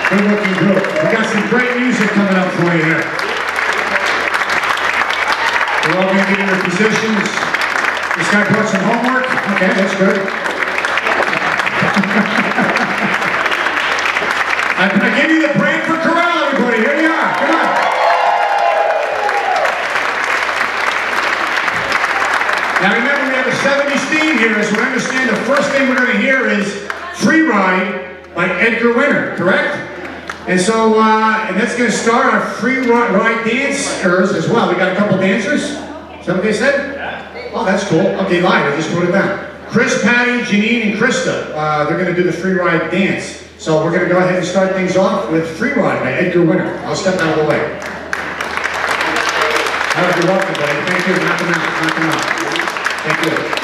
Good looking group. We got some great music coming up for you here. We're all going to get in their positions. This guy brought some homework. Okay, that's good. I give you the Branford Chorale, everybody. Here you are. Come on. Now remember, we have a 70s theme here, so we understand the first thing we're going to hear is Free Ride by Edgar Winter, correct? And so, and that's going to start our free ride dancers as well. We got a couple dancers. Is that what they said? Yeah. Oh, that's cool. Okay, live. I just wrote it down. Chris, Patty, Janine, and Krista. They're going to do the free ride dance. So we're going to go ahead and start things off with Free Ride by Edgar Winter. I'll step out of the way. All right, you're welcome, buddy. Thank you. Knock them out. Knock them out. Thank you.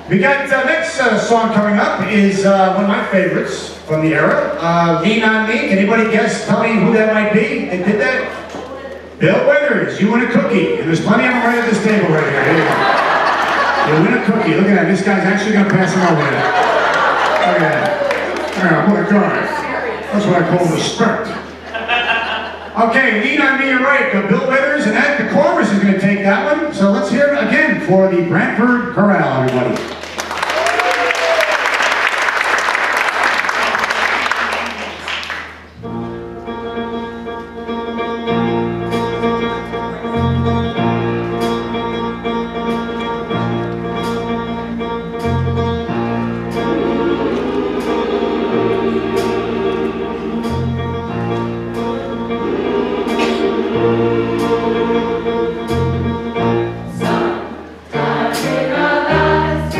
We got next song coming up is one of my favorites from the era, Lean on Me. Can anybody guess, tell me who that might be? They did that? Bill Withers, You Want a Cookie. And there's plenty of them right at this table right here. Here you go. You win a cookie. Look at that. This guy's actually going to pass them over there. Look at that. Oh, what a guy. That's what I call respect. Okay, Lean on Me, you're right. Bill Withers, and that, the chorus is going to take that one. So let's hear it again for the Branford Chorale, everybody. Sometimes in our lives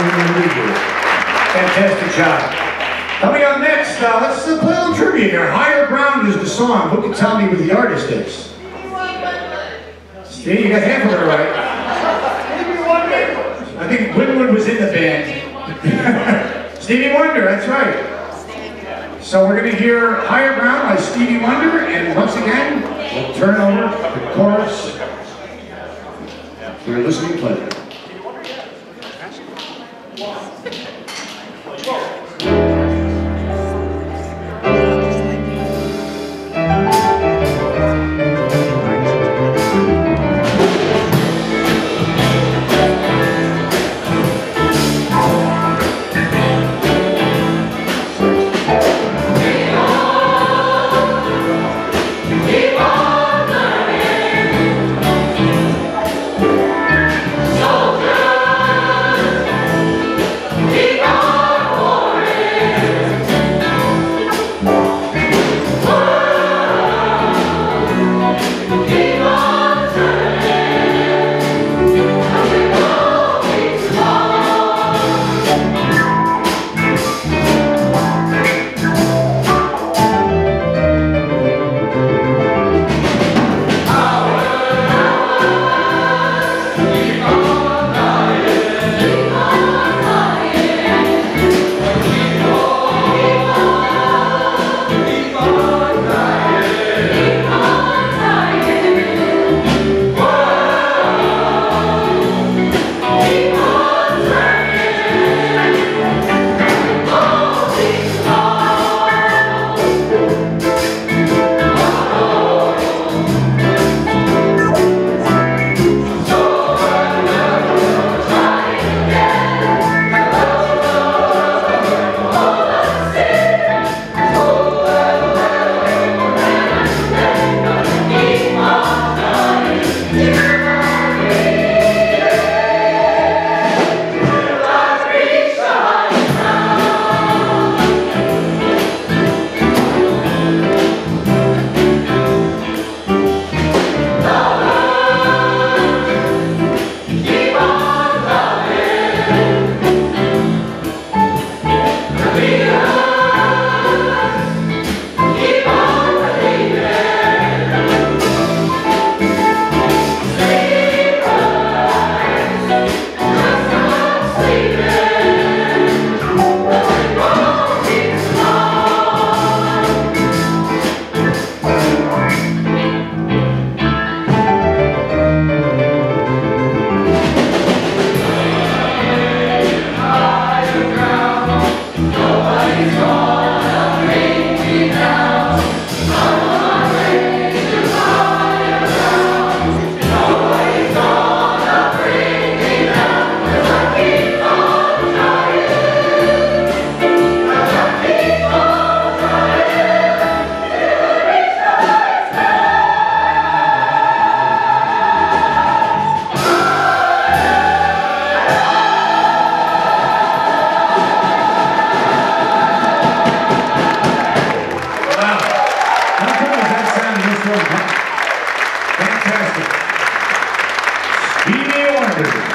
we want to meet you. Fantastic job. Coming up next, let's play a little trivia here. Higher Ground is the song. Who can tell me who the artist is? Steve, you got half of it right. I think Winwood was in the band. Stevie Wonder, that's right. So we're going to hear Higher Ground by Stevie Wonder, and once again, we'll turn over the chorus for your listening pleasure.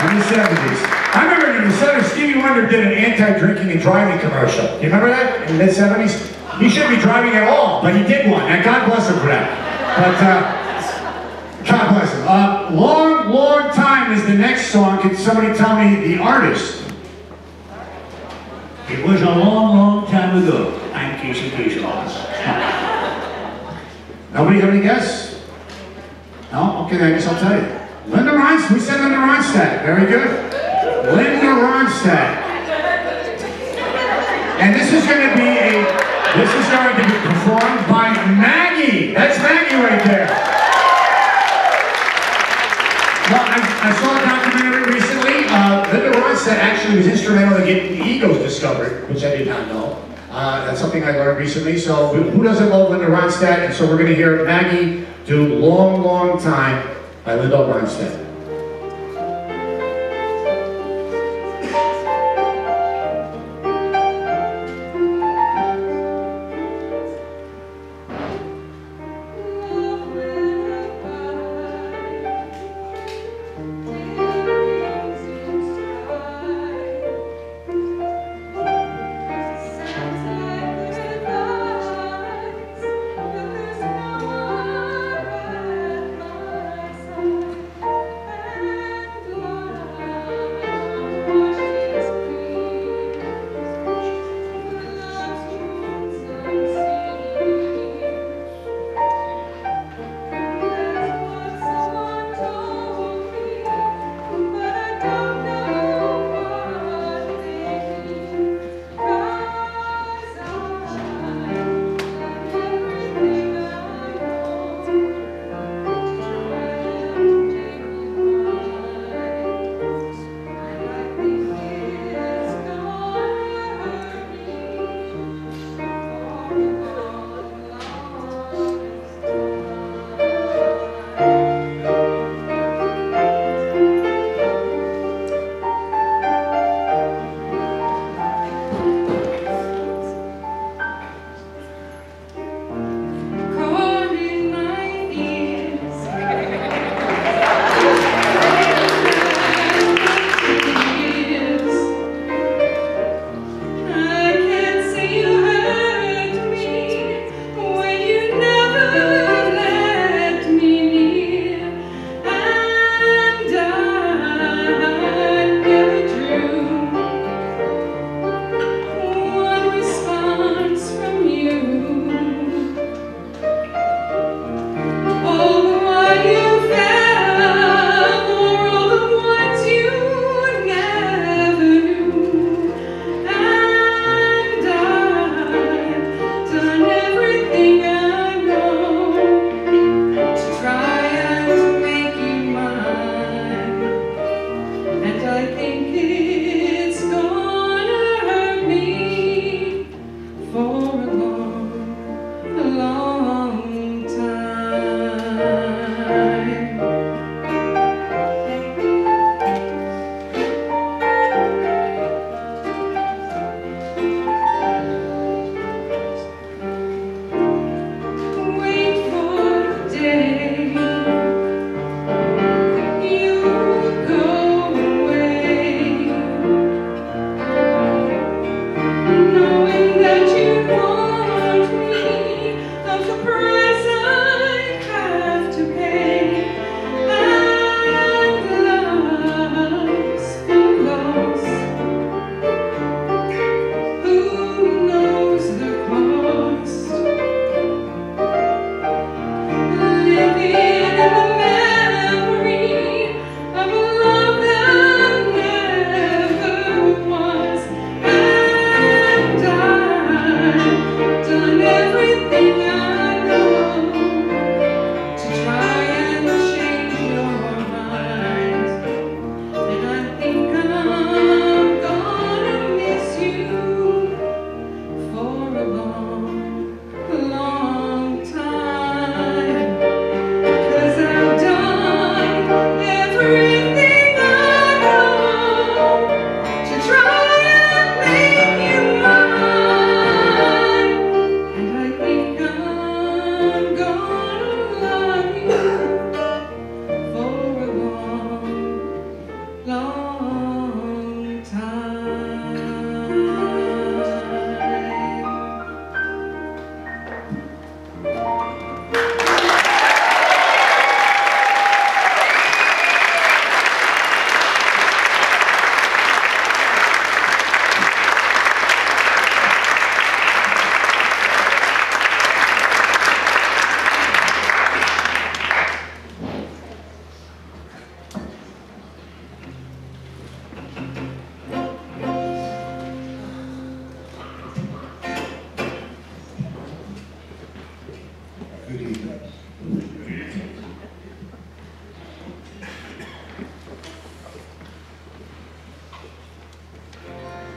In the 70s. I remember in the 70s, Stevie Wonder did an anti-drinking and driving commercial. You remember that? In the mid-70s? He shouldn't be driving at all, but he did one, and God bless him for that. But, God bless him. Long, long time is the next song. Can somebody tell me the artist? It was a long, long time ago. I'm Casey Kasem. Nobody have any guess? No? Okay, I guess I'll tell you. Linda Ronstadt. We said Linda Ronstadt. Very good. Linda Ronstadt. And this is going to be performed by Maggie. That's Maggie right there. Well, I saw a documentary recently. Linda Ronstadt actually was instrumental in getting the Eagles discovered, which I did not know. That's something I learned recently. So who doesn't love Linda Ronstadt? And so we're going to hear Maggie do Long, Long Time by Linda Ronstadt.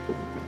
Joy.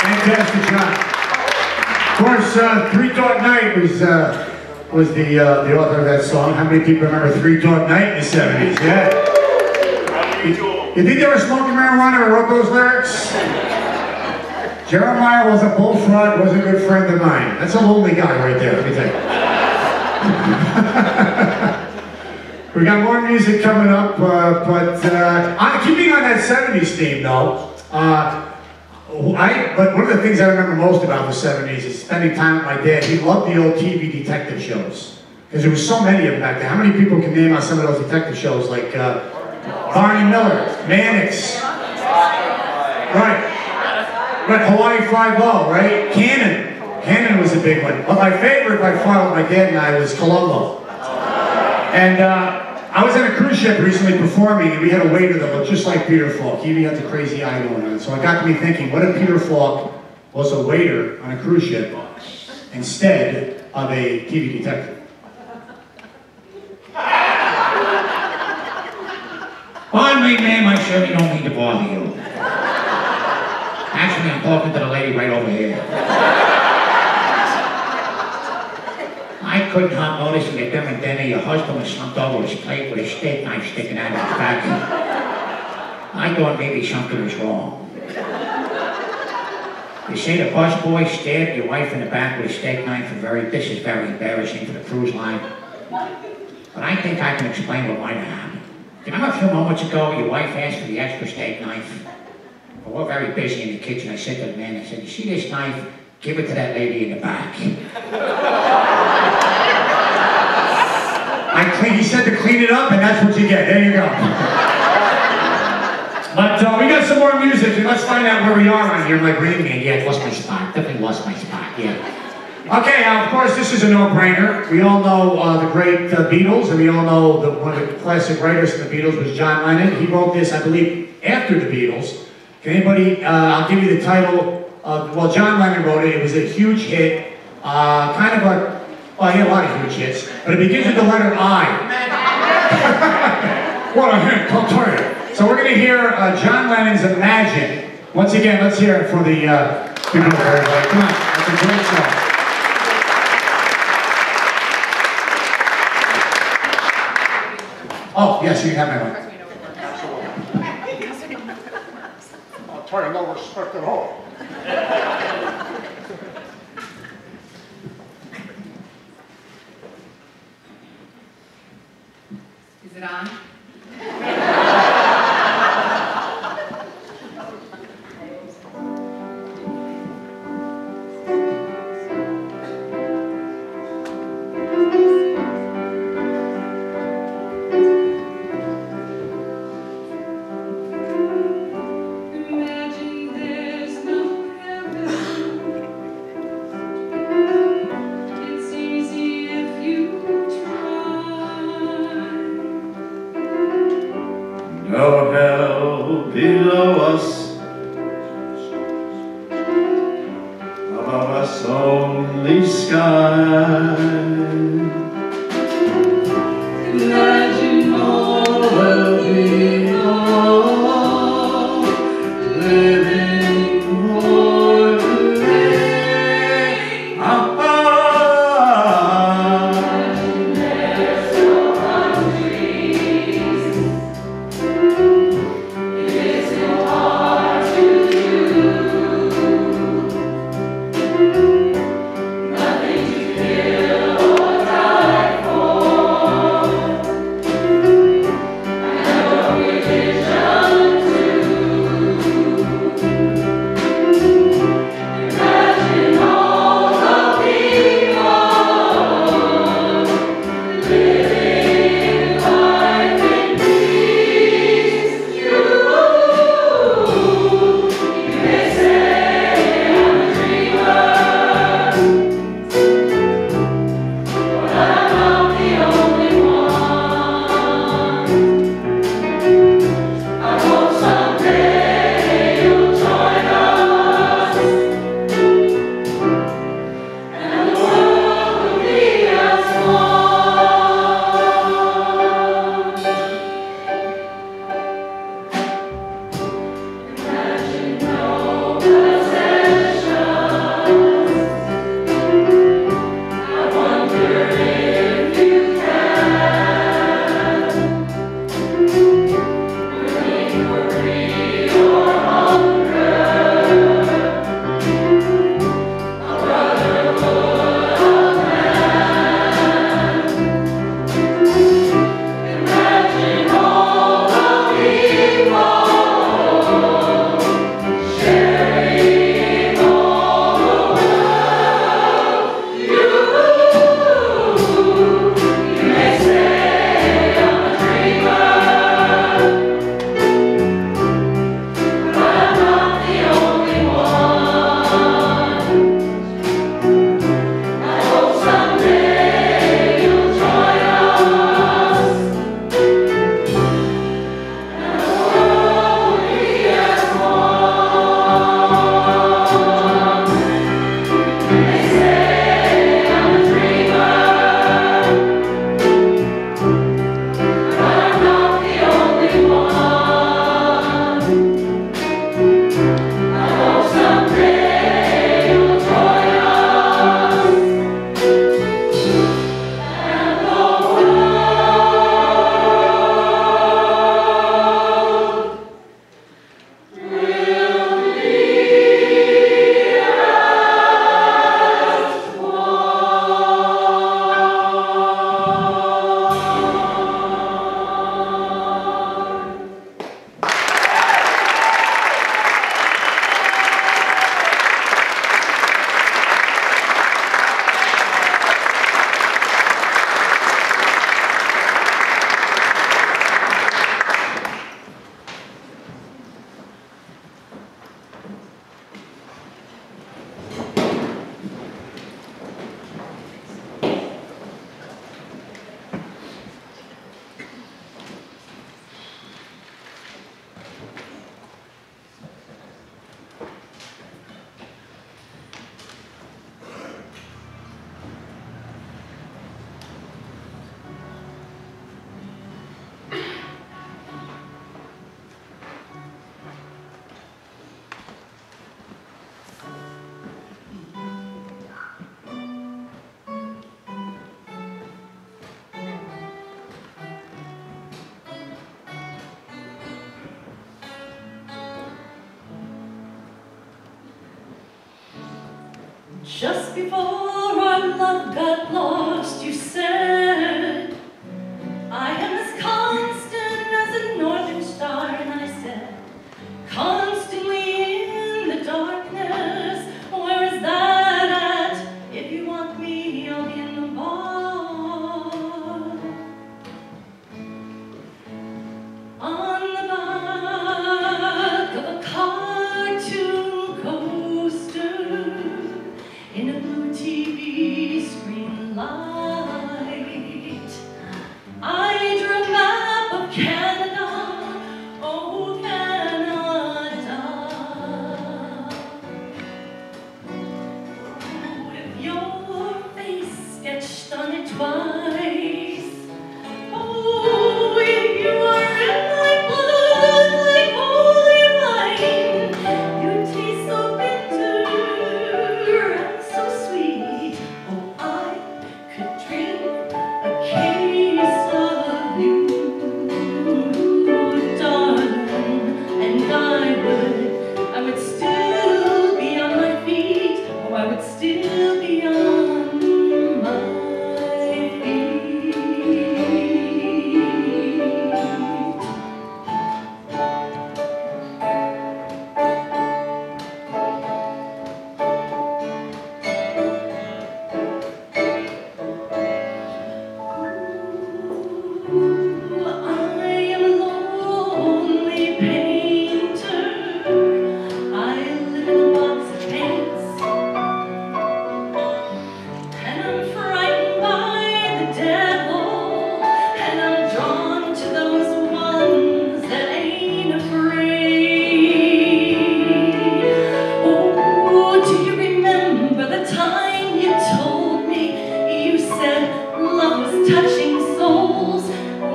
Fantastic job. Of course, Three Dog Night was the author of that song. How many people remember Three Dog Night in the 70s? Yeah. You think they were smoking marijuana when I wrote those lyrics? Jeremiah was a bullfrog, was a good friend of mine. That's a lonely guy right there, let me tell you. We got more music coming up, but keeping on that 70s theme though, but one of the things I remember most about the 70s is spending time with my dad. He loved the old TV detective shows, because there was so many of them back then. How many people can name on some of those detective shows, like Barney Miller, Mannix, right, Hawaii 5-0, right, Cannon was a big one. But my favorite by far with my dad and I was Columbo. And I was on a cruise ship recently performing, and we had a waiter that looked just like Peter Falk. He even had the crazy eye going on. So I got to me thinking, what if Peter Falk was a waiter on a cruise ship instead of a TV detective? Pardon me, ma'am, I certainly don't mean to bother you. Actually, I'm talking to the lady right over here. I couldn't help noticing that then and then your husband was slumped over his plate with a steak knife sticking out of his back. I thought maybe something was wrong. You say the busboy stabbed your wife in the back with a steak knife, this is very embarrassing for the cruise line. But I think I can explain what might have happened. Do you remember a few moments ago your wife asked for the extra steak knife? Well, we're very busy in the kitchen. I said to the man, I said, you see this knife? Give it to that lady in the back. He said to clean it up, and that's what you get. There you go. But we got some more music, and let's find out where we are on here. My brain man, yeah, lost my spot. Definitely lost my spot, yeah. Okay, of course, this is a no-brainer. We all know the great Beatles, and we all know one of the classic writers of the Beatles was John Lennon. He wrote this, I believe, after the Beatles. Can anybody, I'll give you the title of, well, John Lennon wrote it. It was a huge hit, kind of a, well, he had a lot of huge hits, but it begins with the letter I. What a hit, I'll tell you. So we're going to hear John Lennon's Imagine. Once again, let's hear it for the Beatles, everybody. Come on, that's a great song. Oh, yes, you have my mic. I'll try to no respect at all. Is it on? No hell below us, above us only sky. Imagine all will be all, living for the rain. Nothing to kill. Just before our love got lost, you said, I am as constant as a northern star, and I said, constantly in the darkness, where is that at? If you want me, I'll be in the bar. On the back of a cartoon coaster, in a blue TV screen light, I drew a map of Canada, oh Canada. With your face sketched on it twice, oh, if you are in my blood like holy wine, you taste so bitter and so sweet. Oh, I could drink a case of you, darling, and I would still be on my feet. Oh, I would still be on my feet. I am a lonely painter. I live in a box of paints, and I'm frightened by the devil, and I'm drawn to those ones that ain't afraid. Oh, do you remember the time you told me, you said love was touching souls?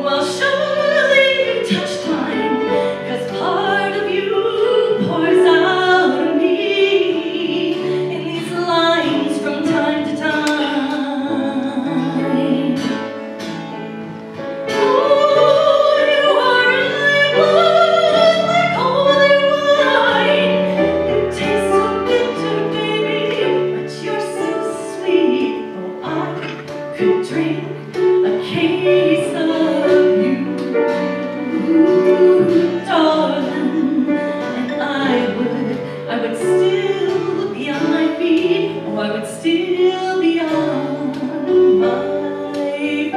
Well, surely you touched mine, 'cause part of you pours out of me in these lines from time to time. Oh, you are like blood, like holy wine. You taste so bitter, baby, but you're so sweet. Oh, I could drink a case of you, darling, and I would still be on my feet. Oh, I would still be on my feet.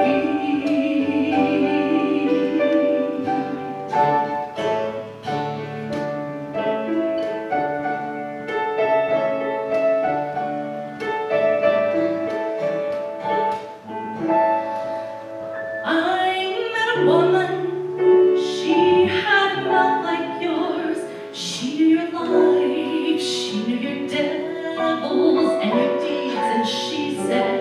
I met a woman, she had a mouth like yours. She knew your life, she knew your devils and your deeds, and she said,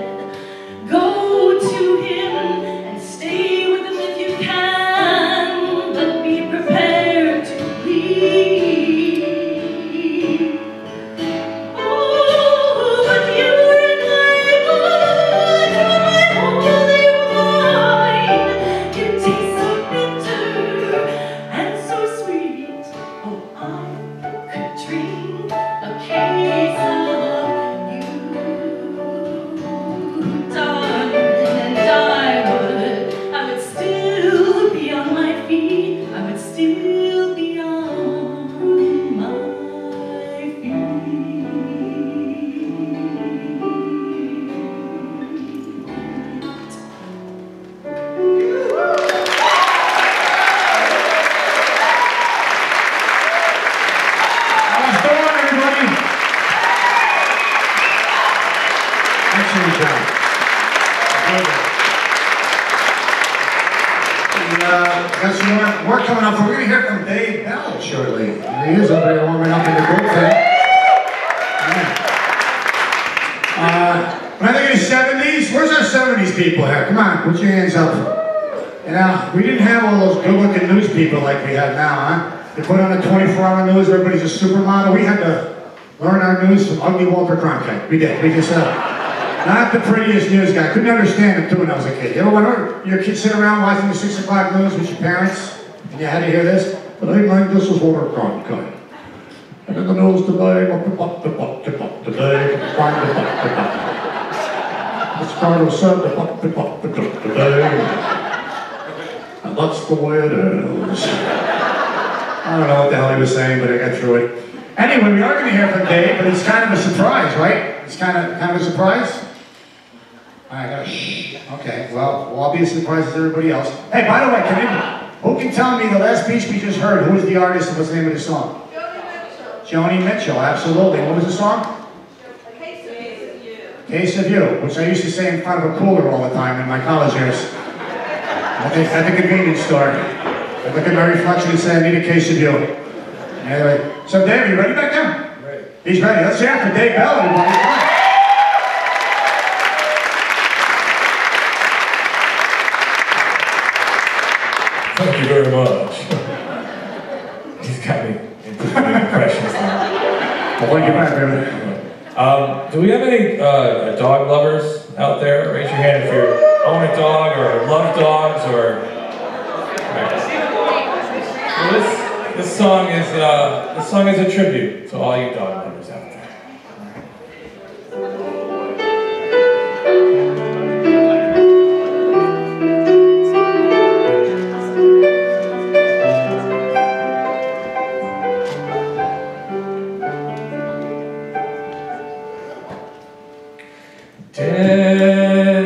go to him and stay with him if you can, but be prepared to leave. Oh, but you're in my blood, you're my holy wine. You taste so bitter and so sweet. Oh, I could drink a case of you, darling, and I would still be on my feet. I would still be on my feet. Let's go on, everybody. Excellent job. Good. Got some more coming up. We're going to hear from Dave Bell shortly. Here he is over there warming up in the group thing. When I think of the 70s, where's our 70s people here? Come on, put your hands up. You know, we didn't have all those good-looking news people like we have now, huh? They put on the 24-hour news, everybody's a supermodel. We had to learn our news from ugly Walter Cronkite. We did. We just, not the prettiest news guy. Couldn't understand him too when I was a kid. You ever wonder, your kids sit around watching the 6 o'clock news with your parents, and you had to hear this? But I think this is Walter Cronkite. And in the news today, today, today. It's kind of sad today. And that's the way it is. I don't know what the hell he was saying, but I got through it. Anyway, we are going to hear from Dave, but it's kind of a surprise, right? It's kind of a surprise. I gotta shh. Okay, well, we'll all be as surprised as everybody else. Hey, by the way, who can tell me the last piece we just heard? Who was the artist and what's the name of the song? Joni Mitchell, absolutely. What was the song? Case of You. Case of You, which I used to say in front of a cooler all the time in my college years. At the convenience store. I look at my reflection and say, I need a case of you. Anyway, so Dave, you ready back there? Ready. He's ready. Let's hear it for Dave Bell, everybody. Thank you very much. He's got me into impressions now. Well, thank you back, baby. Do we have any dog lovers out there? Raise your hand if you own a dog or love dogs or. Right. Well, this song is a tribute to all you dog lovers out there. Dead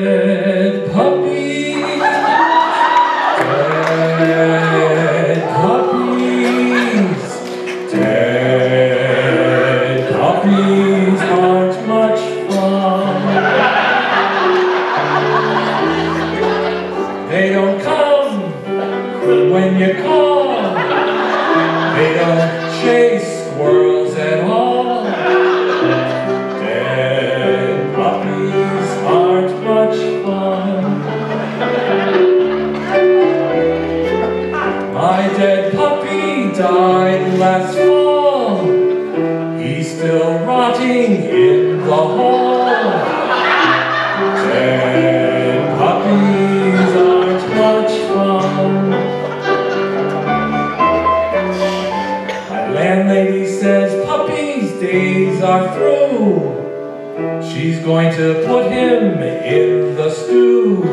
puppies, dead puppies aren't much fun. They don't come when you call. They don't chase squirrels at all. Aren't much fun. My dead puppy died last fall. He's still rotting in the hall. Dead puppies aren't much fun. My landlady says puppies' days are through. She's going to put him in the stew.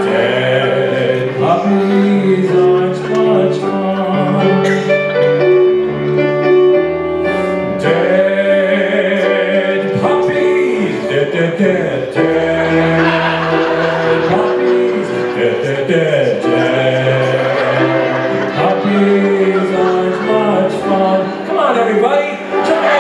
Dead puppies aren't much fun. Dead puppies, dead puppies, dead puppies aren't much fun. Come on, everybody, jump in.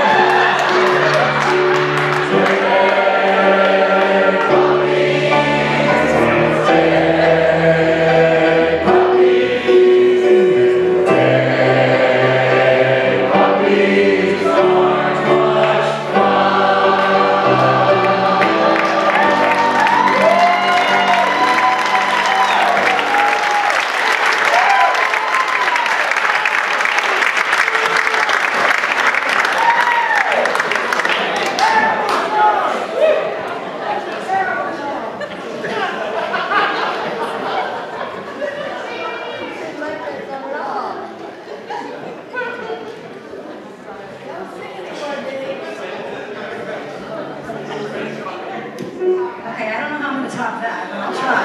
Top that, but I'll try.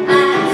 I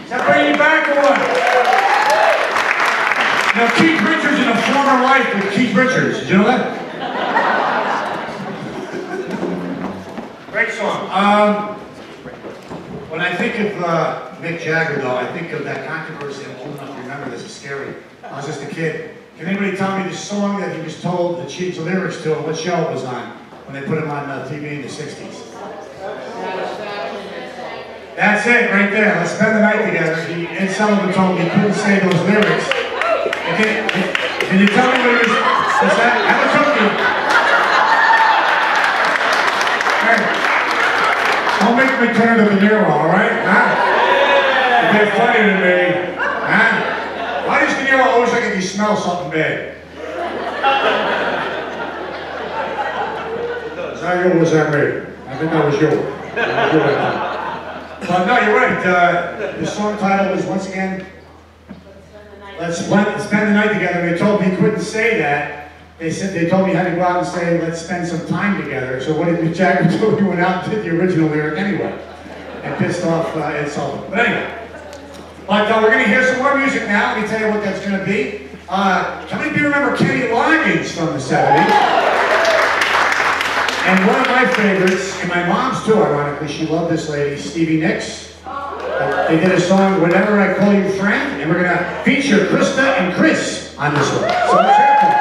Is that bringing you back or what? Now, Keith Richards in a former life with Keith Richards. Did you know that? Great song. When I think of Mick Jagger, though, I think of that controversy. I'm old enough to remember this. It's scary. I was just a kid. Can anybody tell me the song that he was told to change the lyrics to and what show it was on when they put him on TV in the 60s? That's it, right there. Let's spend the night together. Ed Sullivan told me he couldn't say those lyrics. Can you tell me what it was? What's that? Have a cookie. Hey, don't make me turn to De Niro, all right? Huh? You're funny to me. Huh? Why does De Niro always look like he smells something bad? Is that you or was that me? I think that was you. But no, you're right. The song title was, once again, Let's Spend the Night Together. They told me he couldn't say that. They told me he had to go out and say, let's spend some time together. So what did Mick Jagger do? He went out and did the original lyric anyway. And pissed off Ed Sullivan. But anyway. But we're going to hear some more music now. Let me tell you what that's going to be. How many of you remember Kenny Loggins from the 70s? And one of my favorites, and my mom's too, ironically, she loved this lady, Stevie Nicks. They did a song, Whenever I Call You Friend, and we're going to feature Krista and Chris on this one. So let's hear it.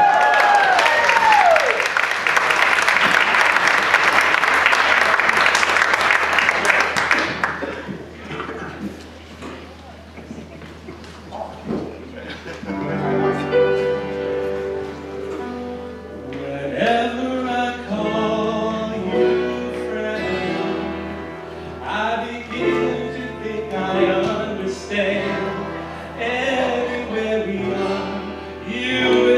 Everywhere we are, you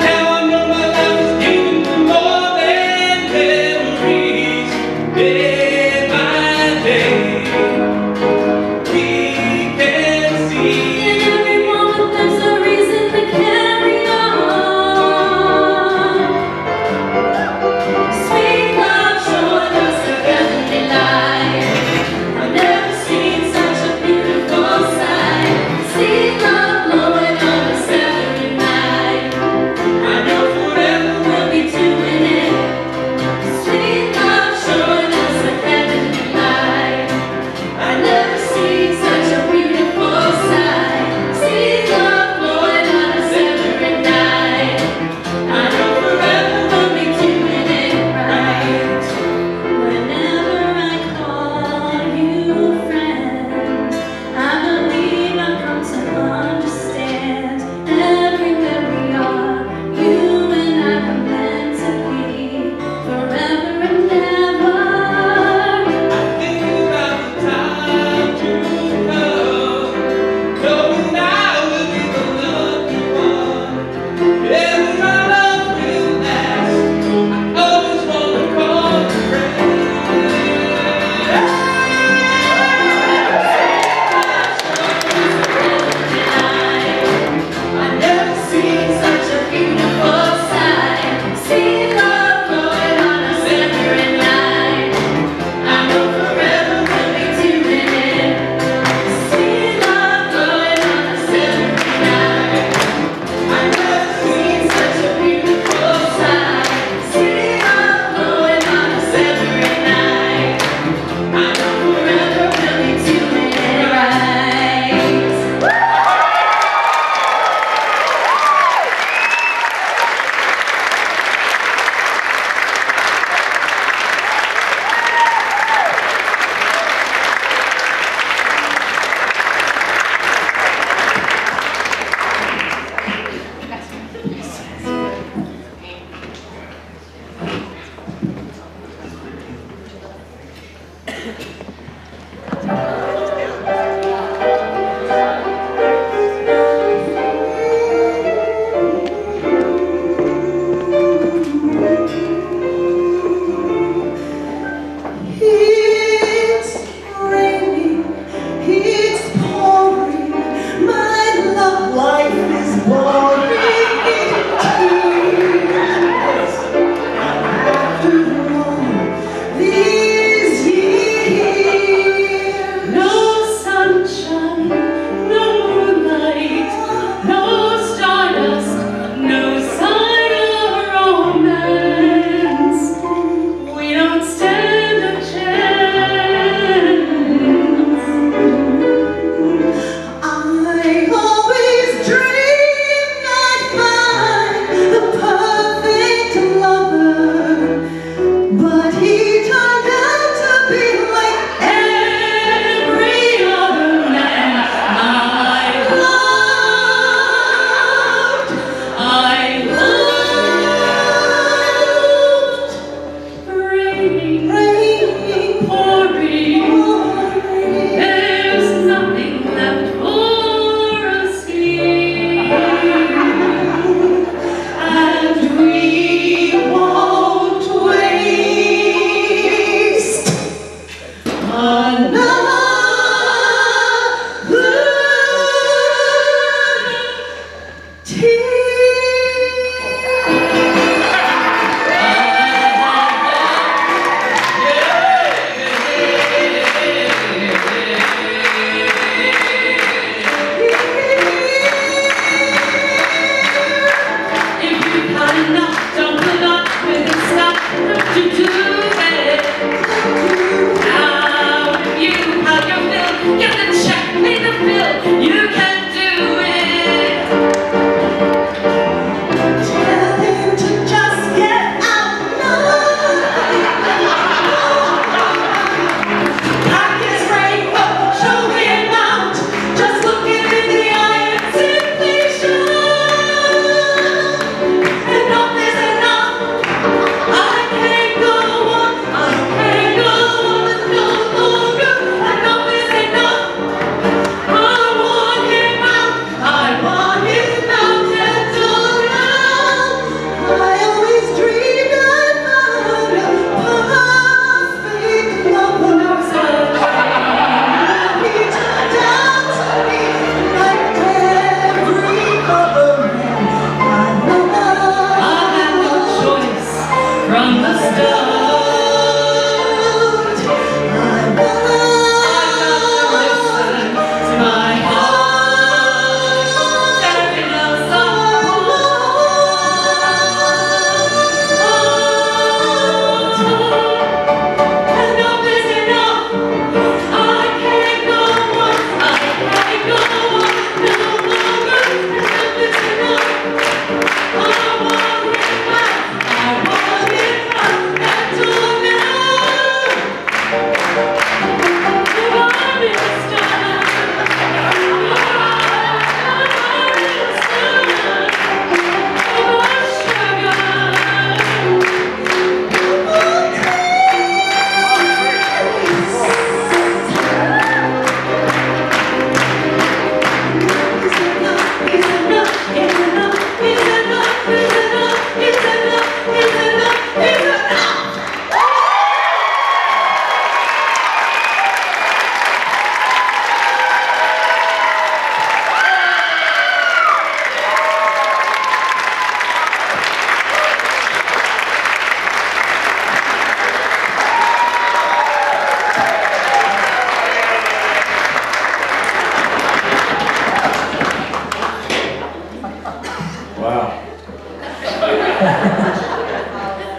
Now I know my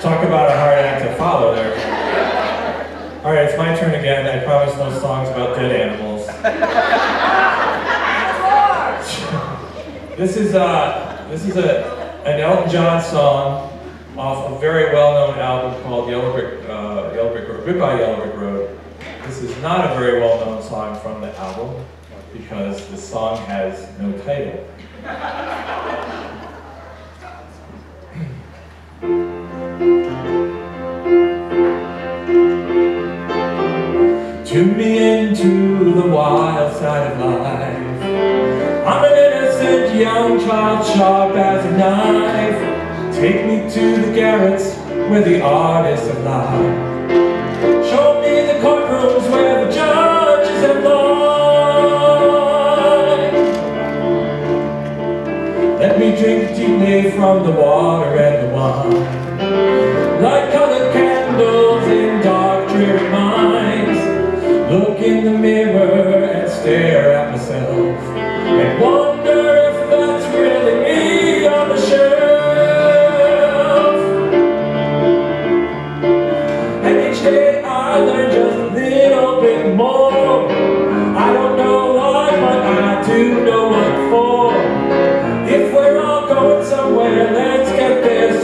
Talk about a hard act to follow there. All right, it's my turn again. I promised no songs about dead animals. This is an Elton John song off a very well-known album called Yellow Brick Road, Goodbye Yellow Brick Road. This is not a very well-known song from the album because the song has no title. Tune me into the wild side of life. I'm an innocent young child, sharp as a knife. Take me to the garrets where the artists have lied. Show me the courtrooms where the judges have lied. Let me drink deeply from the water and the wine. Light colored candles in dark, dreary minds. Look in the mirror and stare at myself and wonder if that's really me on the shelf. And each day I learn just a little bit more. I don't know why, but I do know what for. If we're all going somewhere, let's get there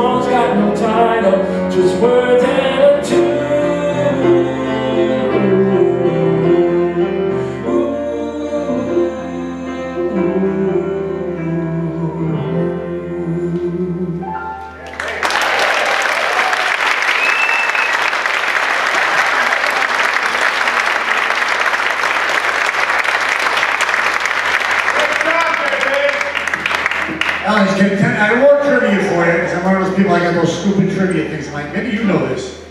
song's got no title, just words and a tune. I wrote trivia for you, because I'm one of those people, I got those stupid trivia things. I'm like, maybe you know this.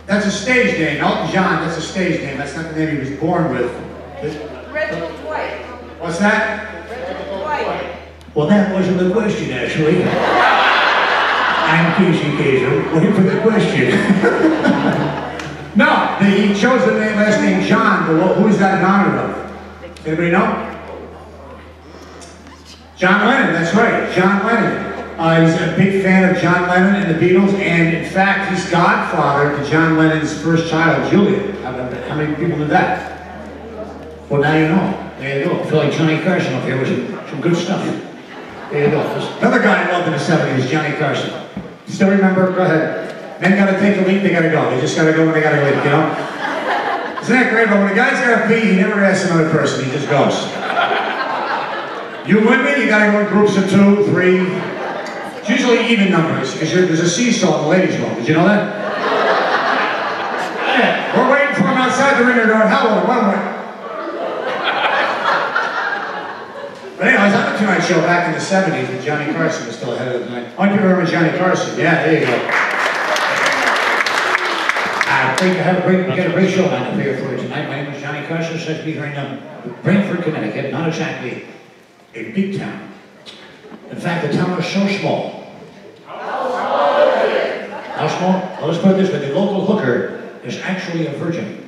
That's a stage name, Elton John, that's a stage name. That's not the name he was born with. Reginald Dwight. What's that? Reginald Dwight. Well, that wasn't the question, actually. I'm Casey Kasem, waiting for the question. No, he chose the last name John, but who is that in honor of? Anybody know? John Lennon, that's right, John Lennon. He's a big fan of John Lennon and the Beatles, and in fact, he's godfather to John Lennon's first child, Julia. How many people knew that? Well, now you know. There you go. I feel like Johnny Carson up here with some good stuff. There you go. Another guy I loved in the 70s, Johnny Carson. Still remember? Go ahead. Men gotta take a leap, they gotta go. They just gotta go when they gotta leap, you know? Isn't that great? But when a guy's gotta pee, he never asks another person, he just goes. You women, you gotta go in groups of 2, 3. It's usually even numbers, because there's a seesaw in the ladies' room. Did you know that? Yeah, we're waiting for him outside the ring. They're going, hello, one way. But anyways, on the Tonight Show back in the 70s, when Johnny Carson was still ahead of the night. How many people remember Johnny Carson? Yeah, there you go. We got a great show lined up here for you tonight. My name is Johnny Carson, says to be here in Branford, Connecticut, not exactly a big town. In fact, the town is so small. How small? Well, let's put it this way, the local hooker is actually a virgin.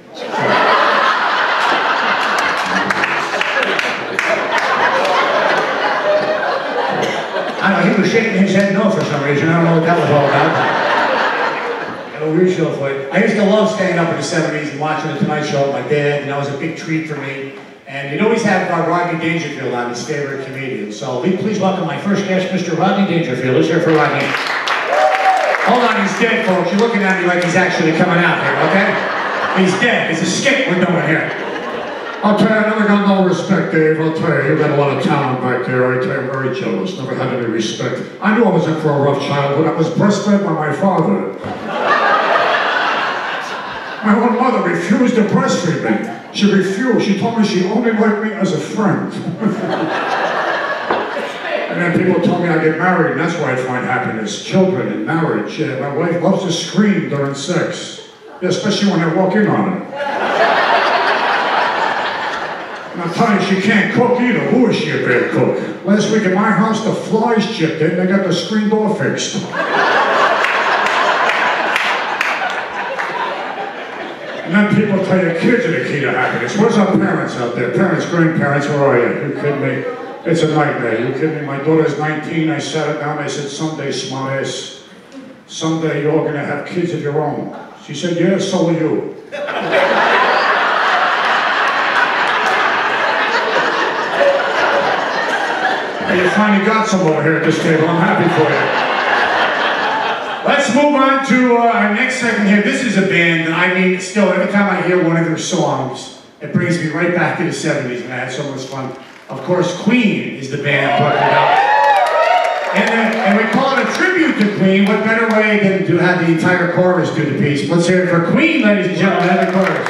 I don't know, he was shaking his head no for some reason. I don't know what that was all about. Got a weird show for you. I used to love staying up in the 70s and watching the Tonight Show with my dad, and that was a big treat for me. And you'd always have Rodney Dangerfield on, his favorite comedian. So Please welcome my first guest, Mr. Rodney Dangerfield. Let's hear for Rodney. hold on, he's dead, folks. You're looking at me like he's actually coming out here, okay? He's dead. It's a skit we're doing here. I'll tell you, I never got no respect, Dave. I'll tell you, you got a lot of talent back there. I tell you, I'm very jealous. Never had any respect. I knew I was in for a rough childhood. I was breastfed by my father. My own mother refused to breastfeed me. She refused. She told me she only liked me as a friend. And then people told me I get married, and that's why I find happiness. Children and marriage. Yeah, my wife loves to scream during sex. Yeah, especially when I walk in on her. And I'll tell you, she can't cook either. Who is she a bad cook? Last week at my house, the flies chipped in. They got the screen door fixed. And then people tell you kids are the key to happiness. Where's our parents out there? Parents, grandparents, where are you? You kidding me? It's a nightmare. You kidding me? My daughter's 19. I sat her down. I said, someday, smartass, someday you're going to have kids of your own. She said, yeah, so will you. You finally got some over here at this table. I'm happy for you. Let's move on to our next segment here. This is a band that I mean, still, every time I hear one of their songs, it brings me right back to the 70s, and I had so much fun. Of course, Queen is the band I'm talking about. And we call it a tribute to Queen. What better way than to have the entire chorus do the piece? Let's hear it for Queen, ladies and gentlemen, and the chorus.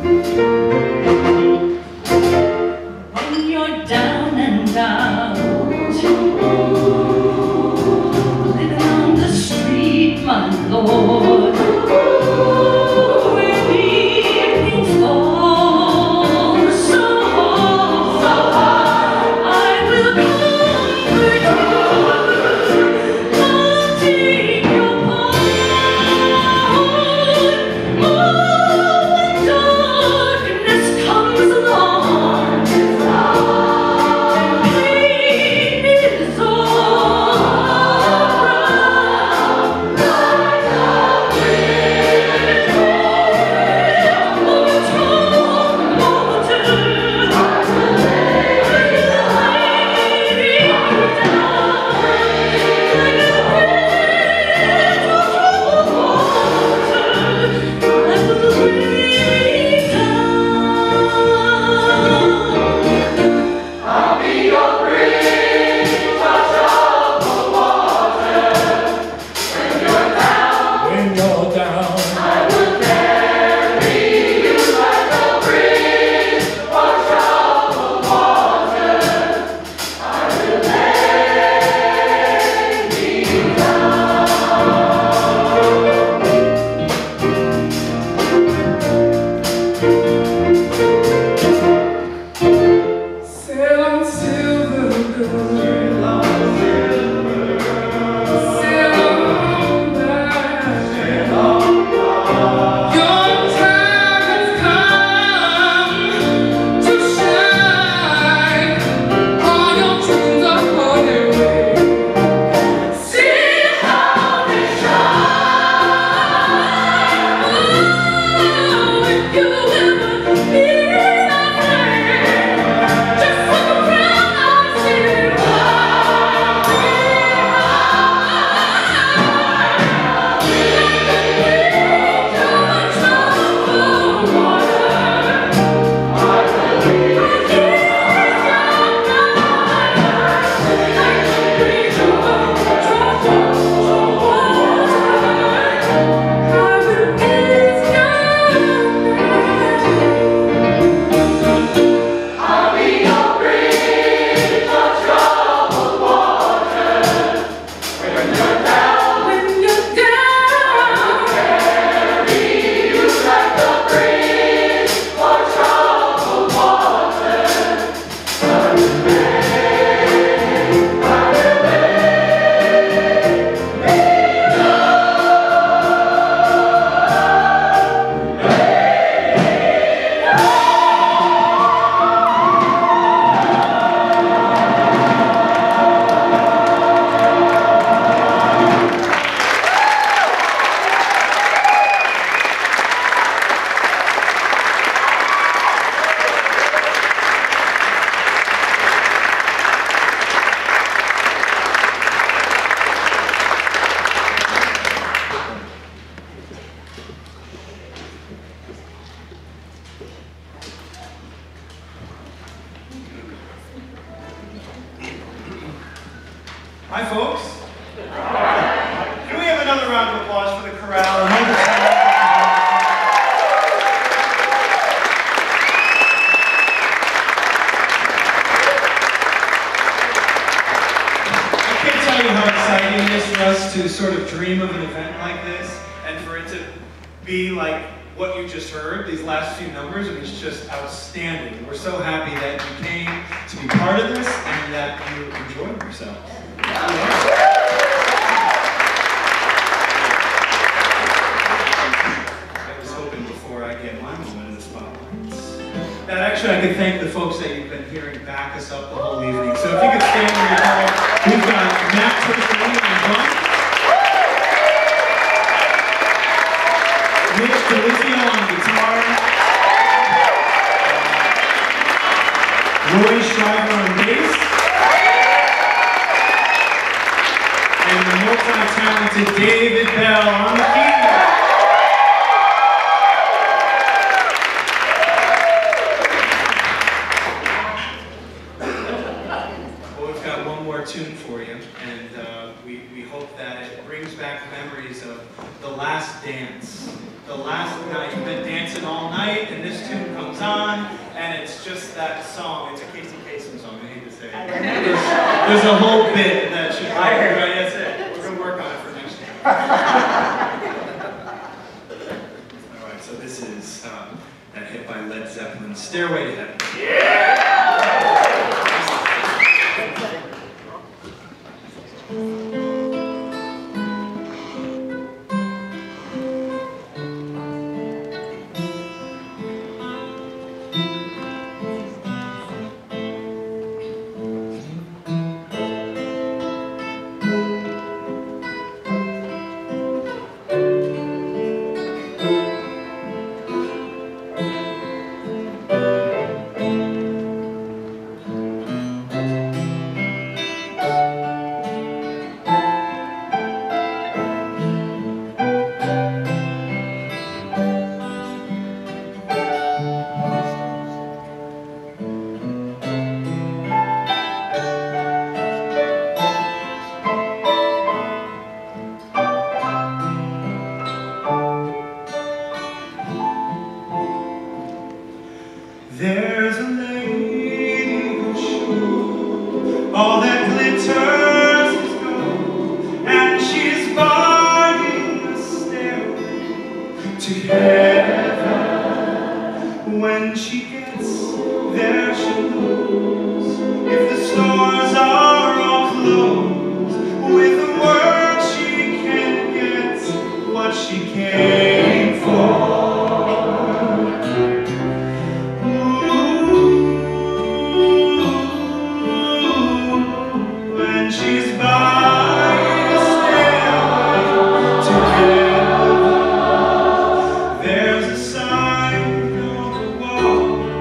When you're down and out, living on the street, my Lord, where the evenings fall so hard, I will comfort you, I'll take your part. Oh, when darkness comes along, pain is all around, like a wind over torn waters. I will lay you down like a bridge over troubled waters. I will lay you down. I'll be your bridge across troubled water. When you're down, When you're down, I will carry you like a bridge across troubled water. I will lay me down. Sail on silver girl, sail on silver girl, sail on by, sail on by. Your time has come to shine. All your dreams are floating away. See how they shine. Oh, if you ever need a friend, just look around and see I'll be your bridge across troubled water. When you're down, I'll carry you like a bridge across troubled water. I will lay me Hi, folks. Can we have another round of applause for the chorale? I can't tell you how exciting it is for us to sort of dream of an event like this, and for it to be like what you just heard, these last few numbers. I mean, it's just outstanding. We're so happy that you came to be part of this and that you enjoyed yourselves. I was hoping before I get my moment in the spotlight that actually I could thank the folks that you've been hearing back us up the whole evening. So if you could stand where you are, we've got Matt Tiffany on drums, Mitch Delizio on guitar, Roy Schreiber on bass, and the multi-talented David Bell on the keyboard. Well, we've got one more tune for you, and we hope that it brings back memories of the last dance, the the last night. You've been dancing all night, and this tune comes on, and it's just that song. It's a Casey Kasem song, I hate to say it. There's a whole bit that should be right. That's it. We're going to work on it for next year. All right, so this is that hit by Led Zeppelin, Stairway to Heaven. There's a lady who's sure all that glitters is gold, and she's buying a stairway to heaven. When she gets there, she knows if the stores are all closed, with a word she can get what she came for. There's a sign on the wall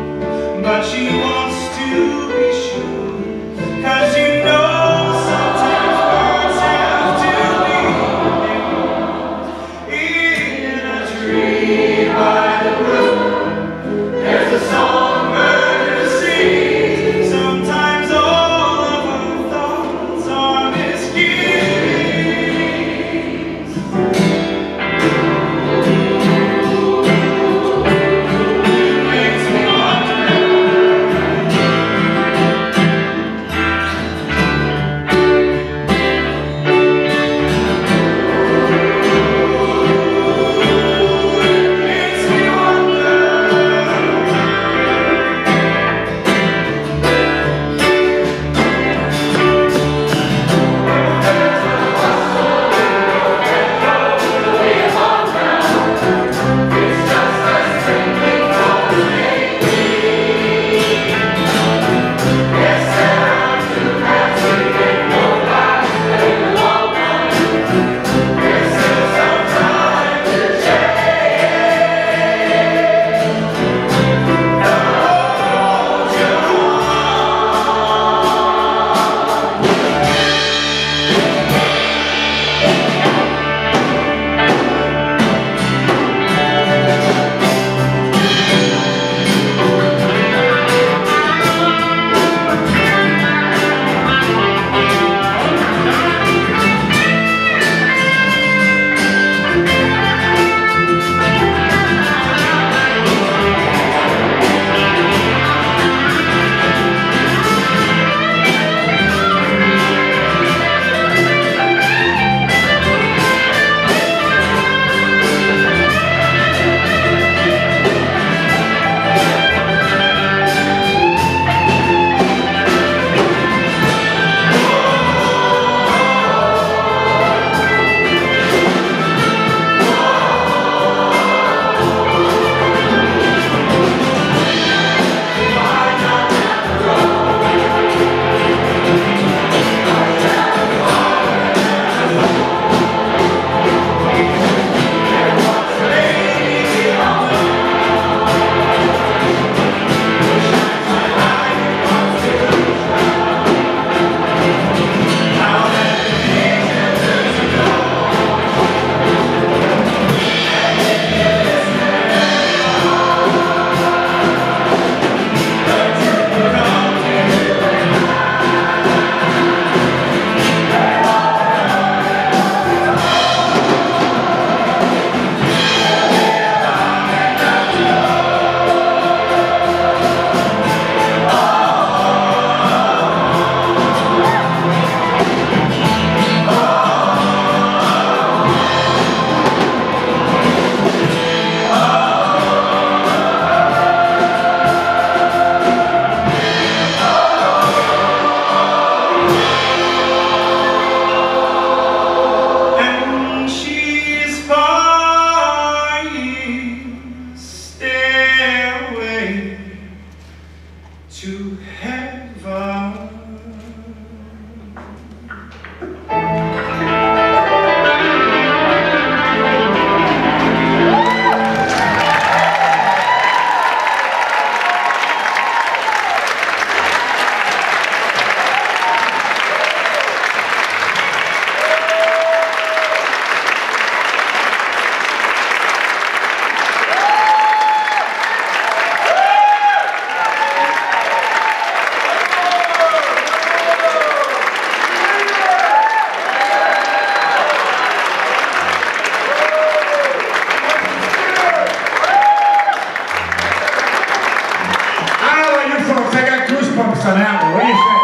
lyrics on that one. What do you think?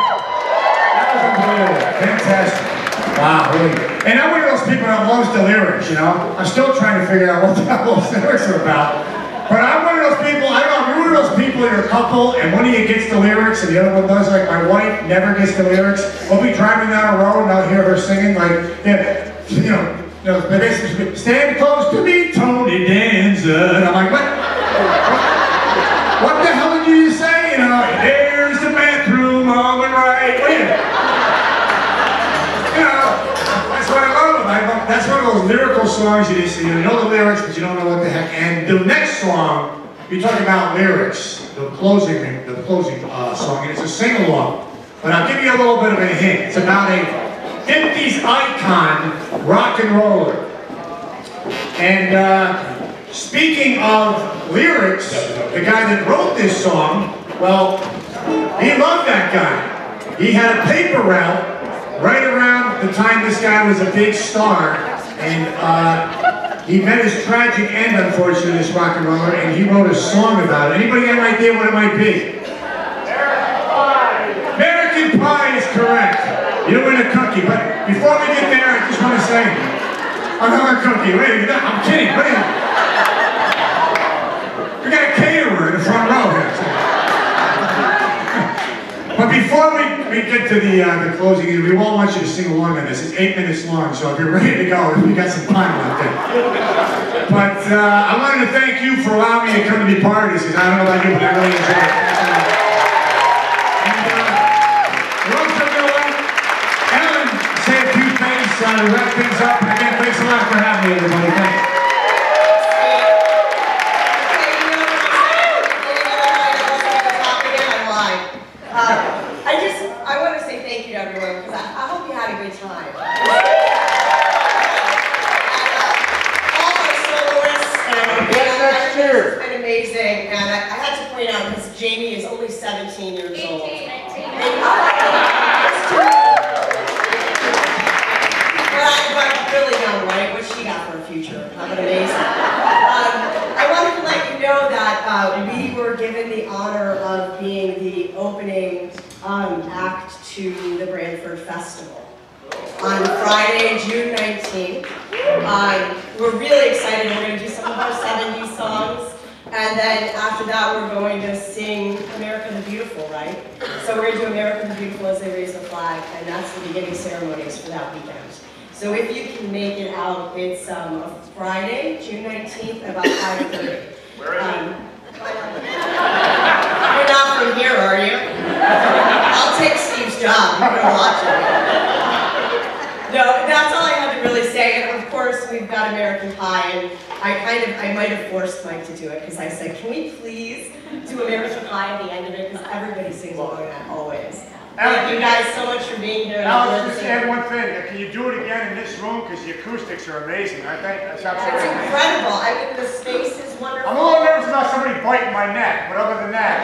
That was unbelievable. Fantastic. Wow, really. And I'm one of those people that loves the lyrics, you know? I'm still trying to figure out what the hell those lyrics are about. But I'm one of those people, I don't know, if you're one of those people, you're a couple, and one of you gets the lyrics, and the other one does, like my wife never gets the lyrics. We'll be driving down a road, and I'll hear her singing, like, yeah, you know, they basically, stand close to me, Tony Danza. And I'm like, what? What the hell did you say? You know, there's the bathroom on the right. What do you know, that's what I love. That's one of those lyrical songs you know the lyrics, but you don't know what the heck. And the next song, you're talking about lyrics, the closing song, and it's a sing-along. But I'll give you a little bit of a hint. It's about a 50s icon rock and roller. And speaking of lyrics, the guy that wrote this song, well, he loved that guy. He had a paper route right around the time this guy was a big star, and he met his tragic end, unfortunately, this rock and roller, and he wrote a song about it. Anybody have an idea what it might be? American Pie is correct. You win a cookie, but before we get there, I just want to say, another cookie. Wait a minute, I'm kidding. Wait a minute. We got a caterer in the front row here. But before we get to the closing, we won't want you to sing along on this. It's 8 minutes long, so if you're ready to go, we got some time left there. But I wanted to thank you for allowing me to come to be part of this, because I don't know about you, but I really enjoyed it. Trying to wrap things up, and again, thanks a lot for having me, everybody. Thanks. I want to say thank you to everyone, because I hope you had a good time. All my soloists and it's been amazing, and I had to point out, because Jamie is only 17 years old. 18. But really young, right? What she got for her future. How amazing. I wanted to let you know that we were given the honor of being the opening act to the Branford Festival on Friday, June 19th. We're really excited. We're going to do some of our 70s songs. And then after that, we're going to sing America the Beautiful, right? So we're going to do America the Beautiful as they raise the flag. And that's the beginning ceremonies for that weekend. So if you can make it out, it's a Friday, June 19th, about 5:30. Where is it? You're not from here, are you? I'll take Steve's job. You're gonna watch it. No, that's all I had to really say. And of course, we've got American Pie, and I might have forced Mike to do it, because I said, can we please do American Pie at the end of it? Because everybody sings along to that always. Thank you guys so much for being here. Alex, just add one thing. Can you do it again in this room? Because the acoustics are amazing, aren't they? That's absolutely amazing. It's incredible. I mean, the space is wonderful. I'm a little nervous about somebody biting my neck, but other than that,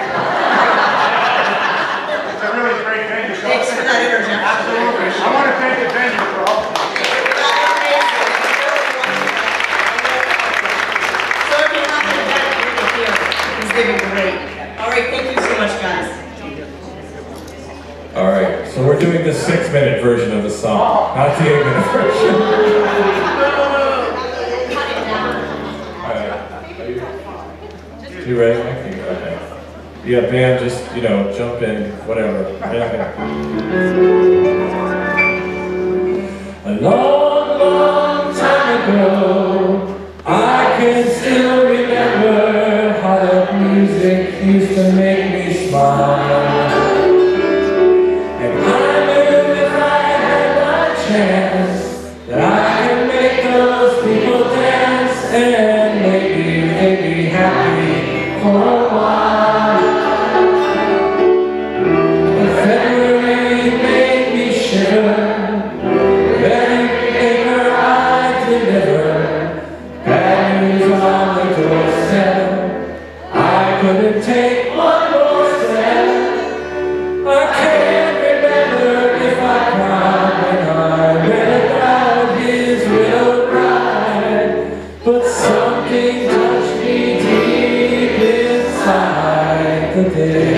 it's a really great venue. Thanks for that interjection. Absolutely. I want to thank the venue for all. So if you have an event here, he's giving great. All right, thank you so much, guys. All right, so we're doing the 6-minute version of the song, not the 8-minute version. You ready? Okay. Yeah, band, just, jump in, whatever. A long, long time ago, I can still remember how that music used to make me smile. That I can make those people dance and maybe they'd be happy for a while. But February made me shiver, letting her I deliver bad news on the doorstep. I couldn't take one more step. I can't remember if I cried when I read about his widowed bride, but something touched me deep inside the day.